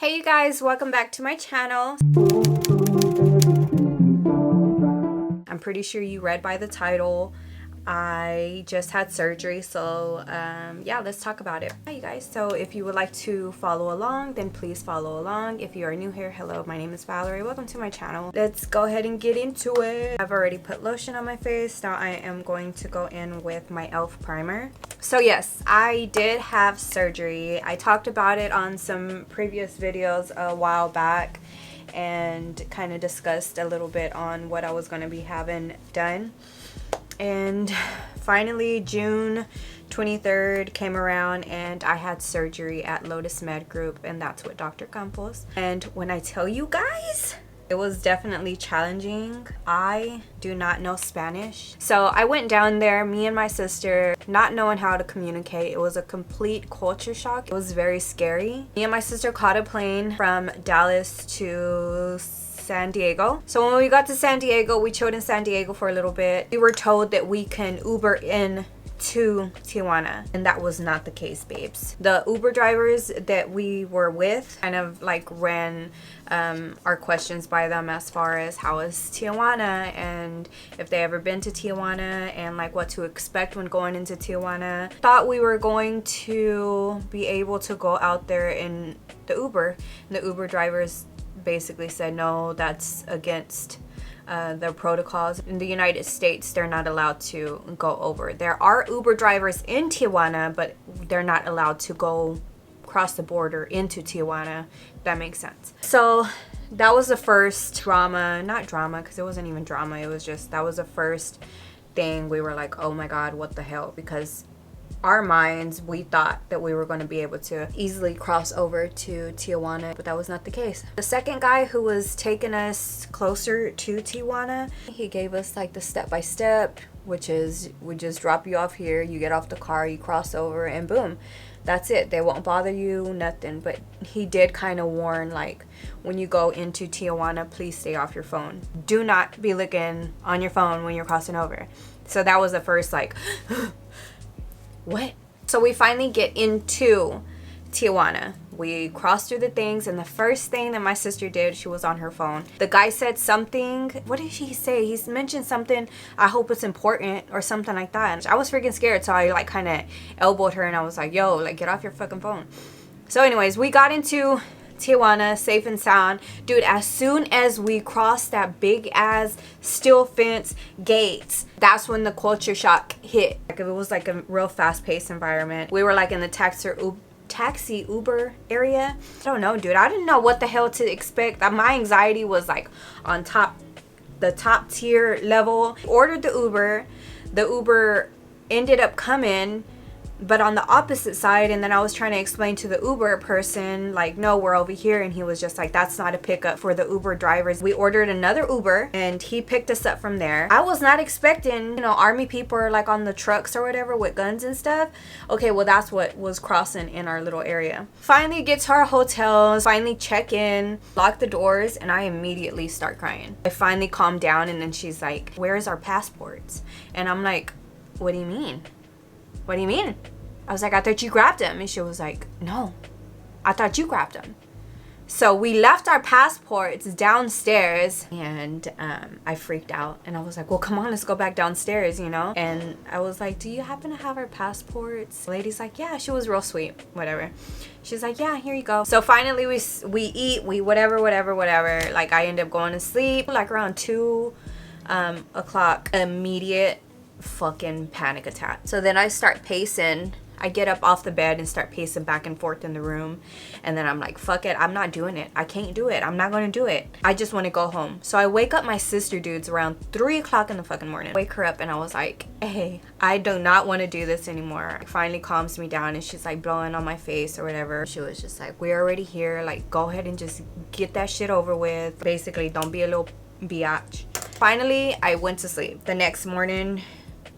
Hey you guys, welcome back to my channel. I'm pretty sure you read by the title. I just had surgery, so yeah, let's talk about it. Hi you guys, so if you would like to follow along, then please follow along. If you are new here, hello, my name is Valerie. Welcome to my channel. Let's go ahead and get into it. I've already put lotion on my face. Now I am going to go in with my e.l.f. primer. So yes, I did have surgery. I talked about it on some previous videos a while back and kind of discussed a little bit on what I was going to be having done. And finally June 23rd came around and I had surgery at Lotus Med Group, and that's with Dr. Campos. And when I tell you guys, it was definitely challenging. I do not know Spanish. So I went down there, me and my sister, not knowing how to communicate. It was a complete culture shock. It was very scary. Me and my sister caught a plane from Dallas to San Diego. So when we got to San Diego, we chilled in San Diego for a little bit. We were told that we can Uber in to Tijuana, and that was not the case, babes. The Uber drivers that we were with kind of like ran our questions by them as far as how is Tijuana and if they ever been to Tijuana and like what to expect when going into Tijuana. Thought we were going to be able to go out there in the Uber, and the Uber drivers basically said no, that's against the protocols. In the United States, they're not allowed to go over. There are Uber drivers in Tijuana, but they're not allowed to go cross the border into Tijuana. That makes sense. So that was the first drama, not drama because it wasn't even drama, it was just, that was the first thing we were like, oh my god, what the hell, because our minds, we thought that we were going to be able to easily cross over to Tijuana, but that was not the case. The second guy who was taking us closer to Tijuana, he gave us like the step-by-step, which is we just drop you off here, you get off the car, you cross over, and boom, that's it. They won't bother you, nothing. But he did kind of warn, like, when you go into Tijuana, please stay off your phone. Do not be looking on your phone when you're crossing over. So that was the first like what? So we finally get into Tijuana. We crossed through the things, and the first thing that my sister did, she was on her phone. The guy said something. What did he say? He's mentioned something, I hope it's important, or something like that. And I was freaking scared, so I like kind of elbowed her and I was like, yo, like get off your fucking phone. So anyways, we got into Tijuana safe and sound. Dude, as soon as we crossed that big ass steel fence gates, that's when the culture shock hit. Like, it was like a real fast-paced environment. We were like in the taxi Uber area. I don't know, dude, I didn't know what the hell to expect. My anxiety was like on the top tier level. Ordered the Uber ended up coming, but on the opposite side, and then I was trying to explain to the Uber person like, no, we're over here, and he was just like, that's not a pickup for the Uber drivers. We ordered another Uber and he picked us up from there. I was not expecting, you know, army people are like on the trucks or whatever with guns and stuff. Okay, well, that's what was crossing in our little area. Finally get to our hotels, finally check in, lock the doors, and I immediately start crying. I finally calmed down, and then she's like, where's our passports? And I'm like, what do you mean? What do you mean? I was like, I thought you grabbed him. And she was like, no, I thought you grabbed him. So we left our passports downstairs, and I freaked out, and I was like, well, come on, let's go back downstairs, you know? And I was like, do you happen to have our passports? The lady's like, yeah. She was real sweet, whatever. She's like, yeah, here you go. So finally we eat, we whatever. Like, I end up going to sleep like around 2 o'clock. Immediate fucking panic attack. So then I start pacing. I get up off the bed and start pacing back and forth in the room, and then I'm like, fuck it, I'm not doing it. I can't do it. I'm not gonna do it. I just want to go home. So I wake up my sister, dudes, around 3 o'clock in the fucking morning. Wake her up, and I was like, hey, I do not want to do this anymore. It finally calms me down, and she's like blowing on my face or whatever. She was just like, we're already here, like go ahead and just get that shit over with. Basically, don't be a little biatch. Finally, I went to sleep. The next morning,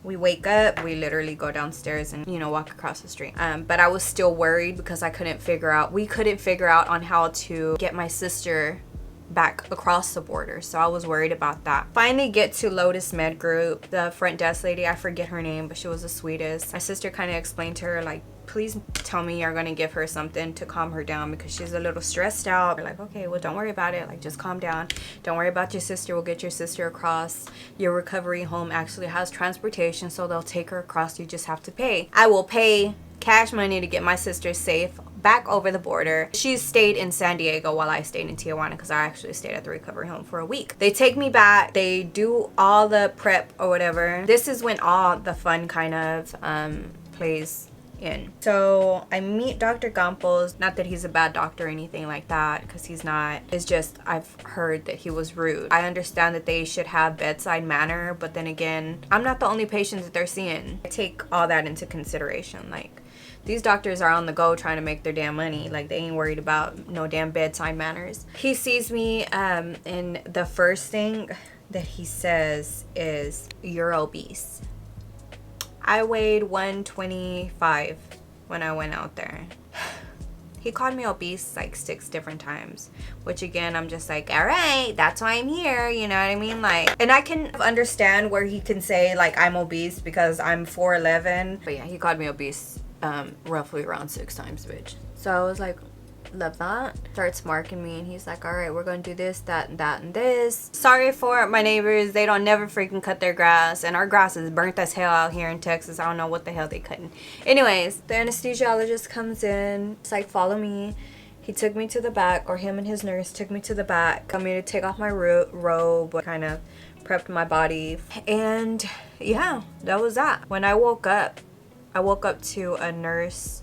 we wake up, we literally go downstairs and, you know, walk across the street. But I was still worried because we couldn't figure out on how to get my sister back across the border. So I was worried about that. Finally get to Lotus Med Group. The front desk lady, I forget her name, but she was the sweetest. My sister kind of explained to her like please tell me you're gonna give her something to calm her down because she's a little stressed out. We're like, okay, well, don't worry about it. Like, just calm down. Don't worry about your sister. We'll get your sister across. Your recovery home actually has transportation, so they'll take her across. You just have to pay. I will pay cash money to get my sister safe back over the border. She stayed in San Diego while I stayed in Tijuana because I actually stayed at the recovery home for a week. They take me back. They do all the prep or whatever. This is when all the fun kind of plays in. So I meet Dr. Campos. Not that he's a bad doctor or anything like that, because he's not. It's just I've heard that he was rude. I understand that they should have bedside manner, but then again, I'm not the only patient that they're seeing. I take all that into consideration. Like, these doctors are on the go trying to make their damn money. Like, they ain't worried about no damn bedside manners. He sees me and the first thing that he says is, "You're obese." I weighed 125 when I went out there. He called me obese like 6 different times, which again, I'm just like, all right, that's why I'm here. You know what I mean? Like, and I can understand where he can say like I'm obese because I'm 4'11". But yeah, he called me obese roughly around 6 times, bitch. So I was like, love that. Starts marking me and he's like, all right, we're gonna do this, that, and that, and this. Sorry for my neighbors, they don't never freaking cut their grass, and our grass is burnt as hell out here in Texas. I don't know what the hell they cutting. Anyways, the anesthesiologist comes in. It's like, follow me. He took me to the back, or him and his nurse took me to the back. Got me to take off my robe, kind of prepped my body, and yeah, that was that. When I woke up to a nurse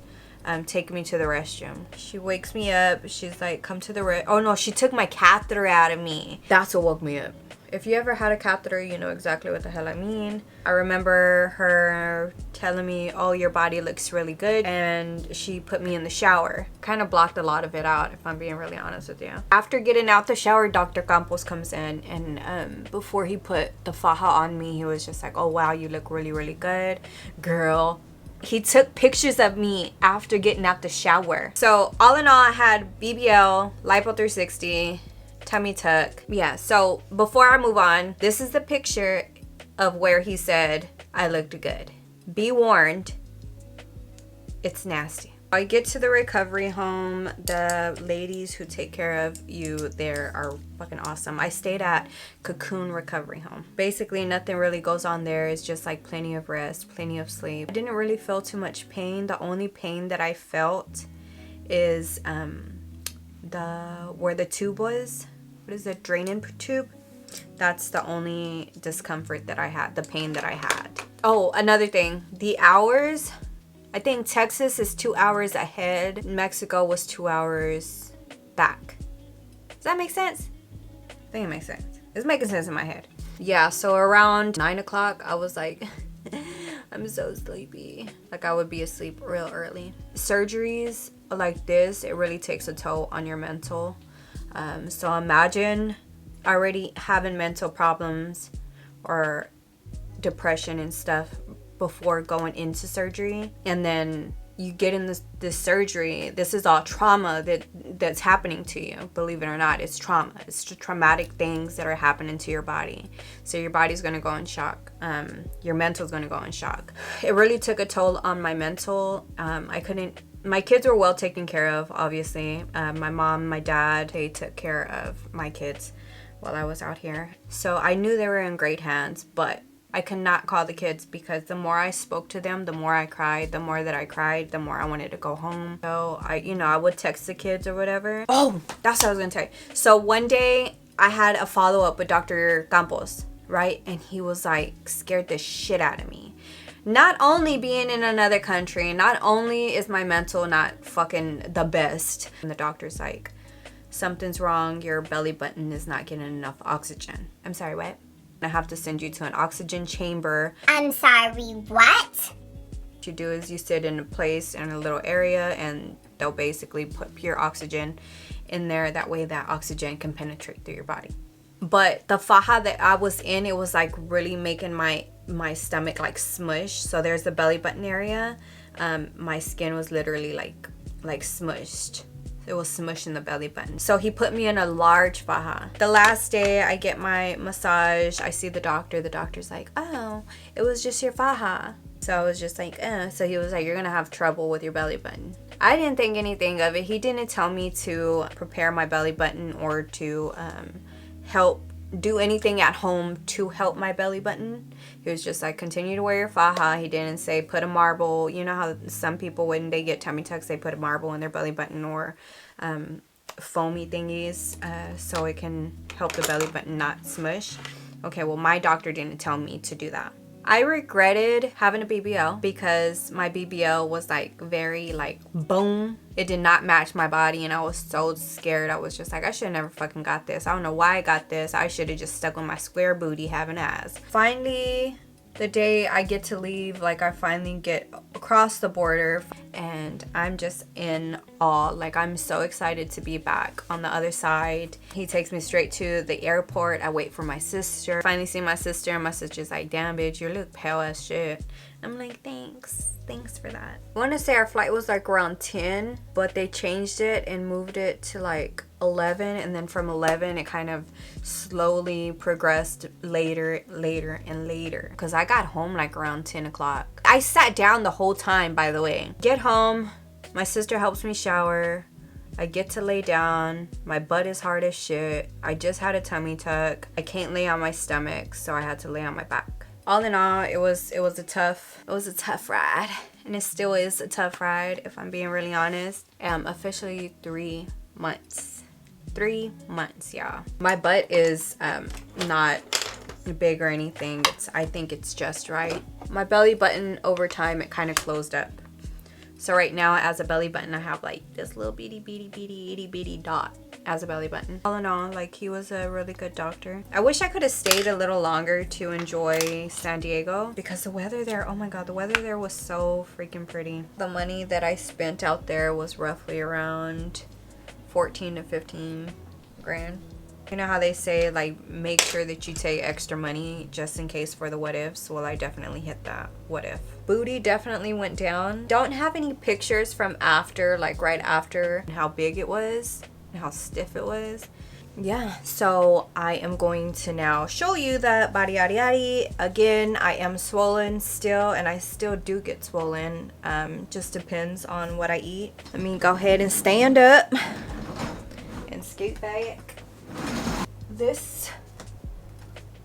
taking me to the restroom. She wakes me up. She's like, come to the oh no, she took my catheter out of me. That's what woke me up. If you ever had a catheter, you know exactly what the hell I mean. I remember her telling me, oh, your body looks really good, and she put me in the shower. Kind of blocked a lot of it out, if I'm being really honest with you. After getting out the shower, Dr. Campos comes in, and before he put the faja on me, he was just like, oh wow, you look really, really good, girl. He took pictures of me after getting out the shower. So all in all, I had BBL, Lipo 360, tummy tuck. Yeah, so before I move on, this is the picture of where he said I looked good. Be warned, it's nasty. I get to the recovery home. The ladies who take care of you there are fucking awesome. I stayed at Cocoon Recovery Home. Basically, nothing really goes on there. It's just like plenty of rest, plenty of sleep. I didn't really feel too much pain. The only pain that I felt is where the tube was. What is it? Draining tube? That's the only discomfort that I had, the pain that I had. Oh, another thing, the hours. I think Texas is 2 hours ahead. Mexico was 2 hours back. Does that make sense? I think it makes sense. It's making sense in my head. Yeah, so around 9 o'clock, I was like, I'm so sleepy. Like, I would be asleep real early. Surgeries like this, it really takes a toll on your mental. So imagine already having mental problems or depression and stuff before going into surgery, and then you get in this surgery. This is all trauma that's happening to you. Believe it or not, it's trauma. It's traumatic things that are happening to your body. So your body's gonna go in shock. Your mental's gonna go in shock. It really took a toll on my mental. My kids were well taken care of, obviously. My mom, my dad, they took care of my kids while I was out here. So I knew they were in great hands, but I could not call the kids because the more I spoke to them, the more I cried. The more that I cried, the more I wanted to go home. So I would text the kids or whatever. Oh, that's what I was gonna tell you. So one day I had a follow-up with Dr. Campos, right? And he was like, scared the shit out of me. Not only being in another country, not only is my mental not fucking the best. And the doctor's like, something's wrong. Your belly button is not getting enough oxygen. I'm sorry, what? I have to send you to an oxygen chamber. I'm sorry, what? What you do is you sit in a place in a little area, and they'll basically put pure oxygen in there. That way that oxygen can penetrate through your body. But the faja that I was in, it was like really making my stomach like smush. So there's the belly button area. My skin was literally like smushed. It was smushing the belly button. So he put me in a large faja. The last day I get my massage, I see the doctor. The doctor's like, oh, it was just your faja. So I was just like, So he was like, you're gonna have trouble with your belly button. I didn't think anything of it. He didn't tell me to prepare my belly button or to help do anything at home to help my belly button. He was just like, continue to wear your faja. He didn't say put a marble. You know how some people, when they get tummy tucks, they put a marble in their belly button or foamy thingies so it can help the belly button not smush. Okay, well, my doctor didn't tell me to do that. I regretted having a BBL because my BBL was like very like boom. It did not match my body and I was so scared. I was just like, I should have never fucking got this. I don't know why I got this. I should have just stuck with my square booty having ass. Finally, the day I get to leave, like I finally get across the border and I'm just in awe. Like I'm so excited to be back on the other side. He takes me straight to the airport. I wait for my sister. Finally see my sister and my sister's like, damn bitch, you look pale as shit. I'm like, thanks for that. I want to say our flight was like around 10, but they changed it and moved it to like 11, and then from 11 it kind of slowly progressed later because I got home like around 10 o'clock. I sat down the whole time, by the way. Get home, my sister helps me shower, I get to lay down, my butt is hard as shit, I just had a tummy tuck, I can't lay on my stomach, so I had to lay on my back. All in all, it was a tough ride, and it still is a tough ride if I'm being really honest. Officially 3 months. 3 months, y'all. My butt is not big or anything. I think it's just right. My belly button over time, it kind of closed up. So right now as a belly button, I have like this little itty bitty dot as a belly button. All in all, like he was a really good doctor. I wish I could have stayed a little longer to enjoy San Diego because the weather there, oh my god, the weather there was so freaking pretty. The money that I spent out there was roughly around 14 to 15 grand. You know how they say like make sure that you take extra money just in case for the what ifs? Well, I definitely hit that what if. Booty definitely went down. Don't have any pictures from after, like right after, how big it was and how stiff it was. Yeah, so I am going to now show you the body yaddy yaddy. Again, I am swollen still, and I still do get swollen. Just depends on what I eat. Let me go ahead and stand up and scoot back. This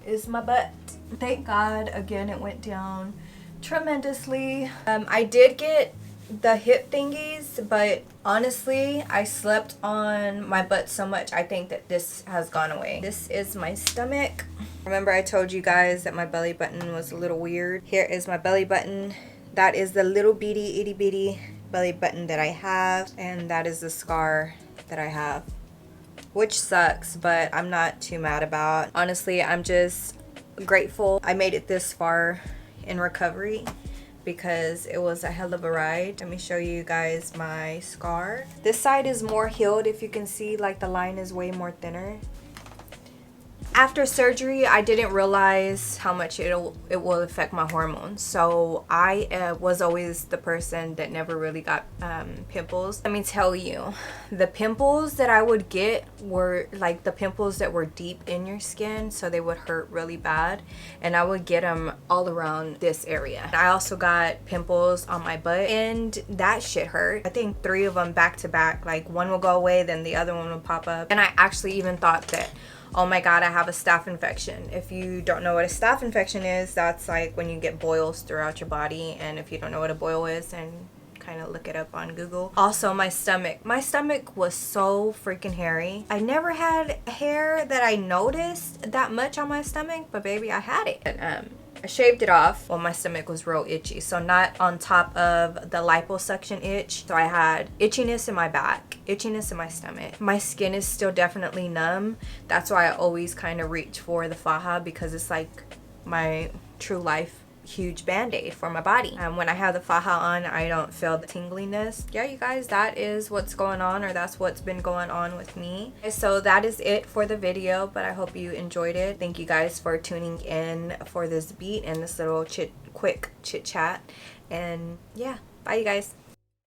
is my butt. Thank God, again, it went down tremendously. I did get the hip thingies, but honestly I slept on my butt so much I think that this has gone away. This is my stomach. Remember I told you guys that my belly button was a little weird. Here is my belly button. That is the little bitty itty bitty belly button that I have, and that is the scar that I have, which sucks, but I'm not too mad about. Honestly, I'm just grateful I made it this far in recovery because it was a hell of a ride. Let me show you guys my scar. This side is more healed. If you can see, like the line is way more thinner. After surgery, I didn't realize how much it will affect my hormones. So I was always the person that never really got pimples. Let me tell you, the pimples that I would get were like the pimples that were deep in your skin, so they would hurt really bad, and I would get them all around this area. I also got pimples on my butt, and that shit hurt. I think 3 of them back to back. Like one will go away, then the other one will pop up, and I actually even thought that, oh my god, I have a staph infection. If you don't know what a staph infection is, that's like when you get boils throughout your body. And if you don't know what a boil is, then kind of look it up on Google. Also, my stomach. My stomach was so freaking hairy. I never had hair that I noticed that much on my stomach, but baby, I had it. And, I shaved it off. Well, my stomach was real itchy, so not on top of the liposuction itch. So I had itchiness in my back, itchiness in my stomach. My skin is still definitely numb. That's why I always kind of reach for the faja, because it's like my true life huge band-aid for my body. When I have the faja on, I don't feel the tingliness. Yeah, you guys, that is what's going on, or that's what's been going on with me. So that is it for the video, but I hope you enjoyed it. Thank you guys for tuning in for this beat and this little quick chit chat. And yeah, bye you guys.